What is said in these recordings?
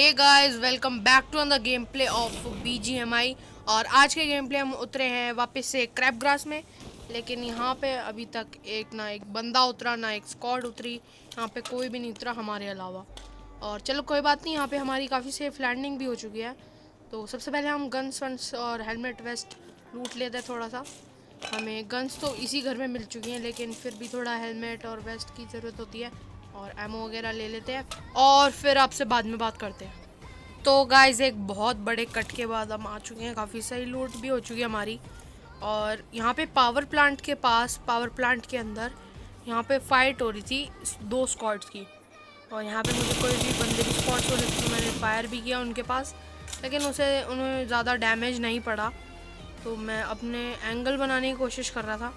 Hey guys, welcome back to another game play of BGMI। और आज के game play हम उतरे हैं वापस से क्रैप ग्रास में। लेकिन यहाँ पे अभी तक एक बंदा उतरा, ना एक स्क्वाड उतरी। यहाँ पे कोई भी नहीं उतरा हमारे अलावा। और चलो कोई बात नहीं, यहाँ पे हमारी काफ़ी सेफ लैंडिंग भी हो चुकी है। तो सबसे पहले हम गन्स वन्स और हेलमेट वेस्ट लूट लेते हैं थोड़ा सा। हमें गन्स तो इसी घर में मिल चुकी हैं, लेकिन फिर भी थोड़ा हेलमेट और वेस्ट की ज़रूरत होती है। और एमओ वगैरह ले लेते हैं और फिर आपसे बाद में बात करते हैं। तो गाइस, एक बहुत बड़े कट के बाद हम आ चुके हैं। काफ़ी सही लूट भी हो चुकी है हमारी। और यहाँ पे पावर प्लांट के पास, पावर प्लांट के अंदर यहाँ पे फाइट हो रही थी दो स्क्वाड्स की। और यहाँ पे मुझे कोई भी बंदे की स्पॉट्स हो रही थी, तो मैंने फायर भी किया उनके पास, लेकिन उन्हें ज़्यादा डैमेज नहीं पड़ा। तो मैं अपने एंगल बनाने की कोशिश कर रहा था,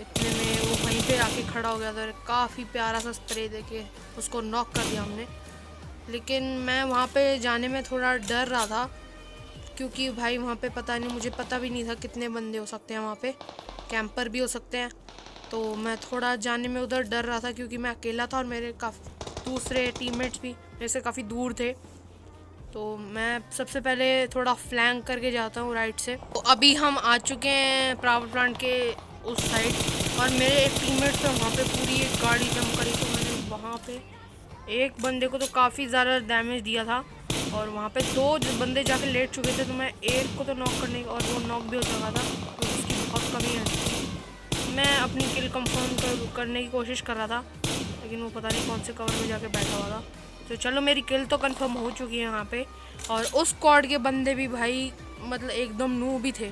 इतने में वो वहीं पे आके खड़ा हो गया था। काफ़ी प्यारा सा स्प्रे देके उसको नॉक कर दिया हमने। लेकिन मैं वहाँ पे जाने में थोड़ा डर रहा था, क्योंकि भाई वहाँ पे पता नहीं, मुझे पता भी नहीं था कितने बंदे हो सकते हैं वहाँ पे, कैंपर भी हो सकते हैं। तो मैं थोड़ा जाने में उधर डर रहा था, क्योंकि मैं अकेला था और मेरे काफ़ी दूसरे टीममेट्स भी मेरे से काफ़ी दूर थे। तो मैं सबसे पहले थोड़ा फ्लैंक करके जाता हूँ राइट से। तो अभी हम आ चुके हैं पावर प्लांट के उस साइड, और मेरे एक टीममेट पे वहाँ पे पूरी एक गाड़ी जम करी। तो मैंने वहाँ पे एक बंदे को तो काफ़ी ज़्यादा डैमेज दिया था, और वहाँ पे दो बंदे जाके लेट चुके थे। तो मैं एक को तो नॉक करने, और वो नॉक भी हो चुका था, तो उसकी बहुत कमी है। मैं अपनी किल कंफर्म करने की कोशिश कर रहा था, लेकिन वो पता नहीं कौन से कवर में जाके बैठा हुआ था। तो चलो, मेरी किल तो कंफर्म हो चुकी है यहाँ पे। और उस स्क्वाड के बंदे भी भाई मतलब एकदम नूब भी थे।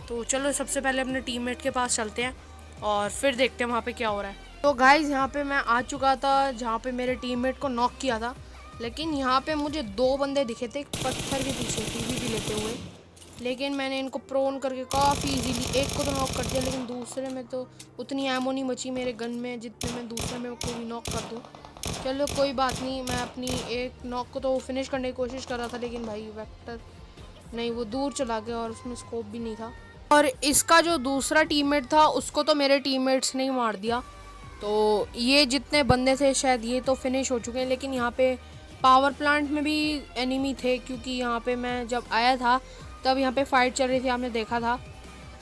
तो चलो सबसे पहले अपने टीममेट के पास चलते हैं और फिर देखते हैं वहाँ पे क्या हो रहा है। तो गाइस, यहाँ पे मैं आ चुका था जहाँ पे मेरे टीममेट को नॉक किया था। लेकिन यहाँ पे मुझे दो बंदे दिखे थे पत्थर के पीछे पीवीपी लेते हुए। लेकिन मैंने इनको प्रोन करके काफ़ी इजीली एक को तो नॉक कर दिया, लेकिन दूसरे में तो उतनी एमो नहीं बची मेरे गन में जितने मैं दूसरे में को भी नॉक कर दूँ। चलो कोई बात नहीं, मैं अपनी एक नॉक को तो फिनिश करने की कोशिश कर रहा था, लेकिन भाई वेक्टर नहीं, वो दूर चला गया और उसमें स्कोप भी नहीं था। और इसका जो दूसरा टीममेट था उसको तो मेरे टीममेट्स ने ही मार दिया। तो ये जितने बंदे थे शायद ये तो फिनिश हो चुके हैं। लेकिन यहाँ पे पावर प्लांट में भी एनिमी थे, क्योंकि यहाँ पे मैं जब आया था तब यहाँ पे फाइट चल रही थी, आपने देखा था।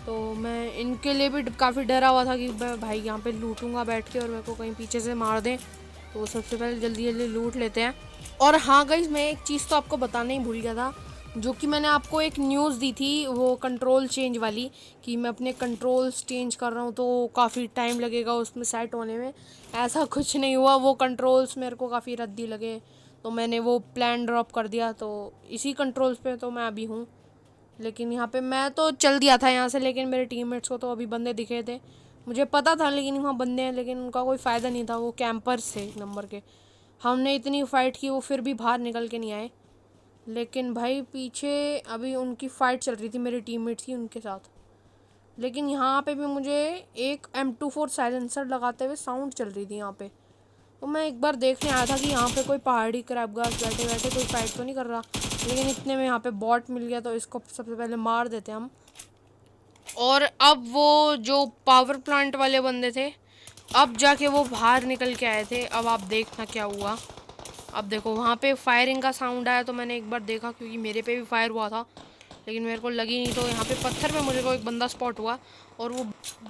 तो मैं इनके लिए भी काफ़ी डरा हुआ था कि भाई यहाँ पे लूटूंगा बैठ के और मेरे को कहीं पीछे से मार दें। तो सबसे पहले जल्दी जल्दी लूट लेते हैं। और हाँ गाइस, मैं एक चीज़ तो आपको बताना ही भूल गया था, जो कि मैंने आपको एक न्यूज़ दी थी, वो कंट्रोल चेंज वाली, कि मैं अपने कंट्रोल्स चेंज कर रहा हूँ तो काफ़ी टाइम लगेगा उसमें सेट होने में। ऐसा कुछ नहीं हुआ, वो कंट्रोल्स मेरे को काफ़ी रद्दी लगे, तो मैंने वो प्लान ड्रॉप कर दिया। तो इसी कंट्रोल्स पे तो मैं अभी हूँ। लेकिन यहाँ पे मैं तो चल दिया था यहाँ से, लेकिन मेरे टीममेट्स को तो अभी बंदे दिखे थे, मुझे पता था लेकिन वहाँ बंदे हैं, लेकिन उनका कोई फ़ायदा नहीं था, वो कैंपर्स थे एक नंबर के। हमने इतनी फ़ाइट की, वो फिर भी बाहर निकल के नहीं आए। लेकिन भाई पीछे अभी उनकी फ़ाइट चल रही थी मेरे टीममेट्स की उनके साथ। लेकिन यहाँ पे भी मुझे एक M24 साइलेंसर लगाते हुए साउंड चल रही थी यहाँ पे। तो मैं एक बार देखने आया था कि यहाँ पे कोई पहाड़ी क्रैब ग्रास बैठे बैठे कोई फाइट तो नहीं कर रहा। लेकिन इतने में यहाँ पे बॉट मिल गया, तो इसको सबसे पहले मार देते हम। और अब वो जो पावर प्लांट वाले बंदे थे, अब जाके वो बाहर निकल के आए थे। अब आप देखना क्या हुआ। अब देखो, वहाँ पे फायरिंग का साउंड आया, तो मैंने एक बार देखा, क्योंकि मेरे पे भी फायर हुआ था, लेकिन मेरे को लगी नहीं। तो यहाँ पे पत्थर पे मुझे को एक बंदा स्पॉट हुआ, और वो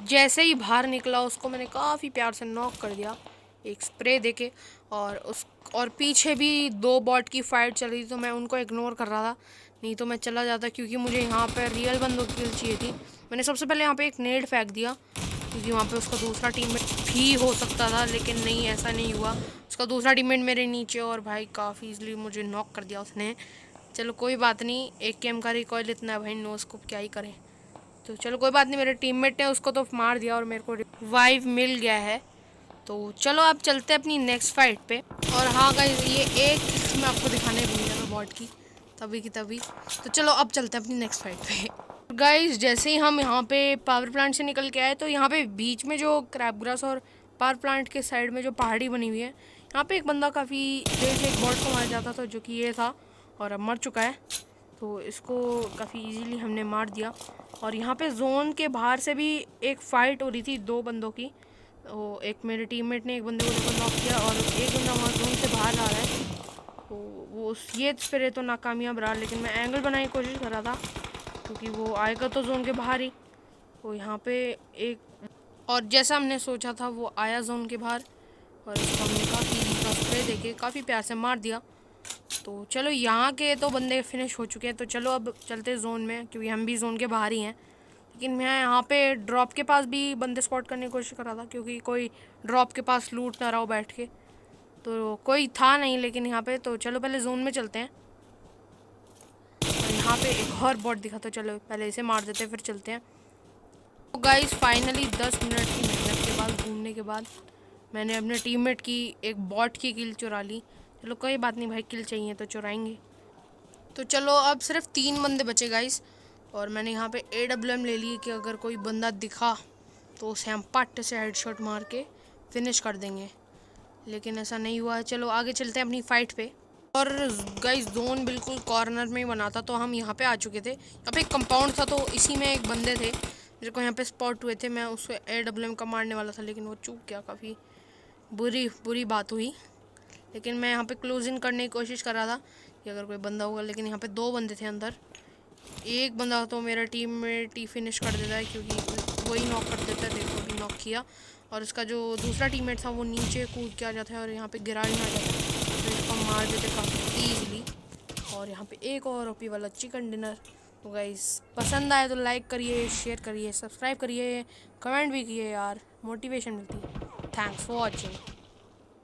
जैसे ही बाहर निकला उसको मैंने काफ़ी प्यार से नॉक कर दिया एक स्प्रे देके। और पीछे भी दो बॉट की फाइट चल रही थी, तो मैं उनको इग्नोर कर रहा था, नहीं तो मैं चला जाता, क्योंकि मुझे यहाँ पर रियल बंदों की किल चाहिए थी। मैंने सबसे पहले यहाँ पे एक नेड फेंक दिया, क्योंकि वहाँ पे उसका दूसरा टीममेट भी हो सकता था, लेकिन नहीं, ऐसा नहीं हुआ। उसका दूसरा टीममेट मेरे नीचे, और भाई काफ़ी इजली मुझे नॉक कर दिया उसने। चलो कोई बात नहीं, एक गेम का रिकॉइल इतना है भाई, नो स्कोप क्या ही करें। तो चलो कोई बात नहीं, मेरे टीममेट ने उसको तो मार दिया और मेरे को रिवाइव मिल गया है। तो चलो आप चलते हैं अपनी नेक्स्ट फाइट पे। और हाँ गाइस, ये एक मैं आपको दिखाने भूल गया था बॉट की, तभी की तभी। तो चलो अब चलते हैं अपनी नेक्स्ट फाइट पे। गाइस, जैसे ही हम यहाँ पे पावर प्लांट से निकल के आए, तो यहाँ पे बीच में जो क्रैब ग्रास और पावर प्लांट के साइड में जो पहाड़ी बनी हुई है, यहाँ पे एक बंदा काफ़ी देर से एक बॉट को मार जाता था, जो कि ये था, और अब मर चुका है। तो इसको काफ़ी इजीली हमने मार दिया। और यहाँ पे जोन के बाहर से भी एक फ़ाइट हो रही थी दो बंदों की। तो एक मेरे टीममेट ने एक बंदे को नॉक किया, और एक बंदा वहाँ जोन से बाहर आ रहा है। तो वो ये स्प्रे तो नाकामयाब रहा, लेकिन मैं एंगल बनाने की कोशिश कर रहा था क्योंकि वो आएगा तो जोन के बाहर ही। तो यहाँ पे एक, और जैसा हमने सोचा था वो आया जोन के बाहर, और इसको हमने काफ़ी स्प्रे देके काफ़ी प्यार से मार दिया। तो चलो यहाँ के तो बंदे फिनिश हो चुके हैं, तो चलो अब चलते जोन में, क्योंकि हम भी जोन के बाहर ही हैं। लेकिन मैं यहाँ पे ड्रॉप के पास भी बंदे स्पॉट करने की कोशिश कर रहा था, क्योंकि कोई ड्रॉप के पास लूट ना रहा हो बैठ के, तो कोई था नहीं लेकिन यहाँ पे। तो चलो पहले जोन में चलते हैं। और यहाँ पे एक और बॉट दिखा, तो चलो पहले इसे मार देते हैं फिर चलते हैं। तो गाइस फाइनली 10 मिनट की मेहनत के बाद, घूमने के बाद, मैंने अपने टीममेट की एक बॉट की किल चुरा ली। चलो कोई बात नहीं भाई, किल चाहिए तो चुराएंगे। तो चलो अब सिर्फ 3 बंदे बचे गाइस, और मैंने यहाँ पे AWM ले ली कि अगर कोई बंदा दिखा तो उसे हम पट से हेडशॉट मार के फिनिश कर देंगे, लेकिन ऐसा नहीं हुआ। चलो आगे चलते हैं अपनी फ़ाइट पे। और गाइस जोन बिल्कुल कॉर्नर में ही बना था, तो हम यहाँ पे आ चुके थे। यहाँ पे एक कंपाउंड था, तो इसी में एक बंदे थे मेरे को यहाँ पे स्पॉट हुए थे। मैं उसको AWM का मारने वाला था, लेकिन वो चूक गया। काफ़ी बुरी बात हुई, लेकिन मैं यहाँ पे क्लोज इन करने की कोशिश कर रहा था कि अगर कोई बंदा होगा, लेकिन यहाँ पे 2 बंदे थे अंदर। एक बंदा तो मेरा टीममेट ही फिनिश कर देता है, क्योंकि वही नॉक कर देता है। देखो अभी नॉक किया, और उसका जो दूसरा टीममेट था वो नीचे कूद के आ जाता है और यहाँ पे गिरा नहीं आ जाता है, तो इसको मार देते काफ़ी ईजिली। और यहाँ पे एक और OP वाला चिकन डिनर। तो गाइस पसंद आए तो लाइक करिए, शेयर करिए, सब्सक्राइब करिए, कमेंट भी किए यार, मोटिवेशन मिलती है। Thanks for watching.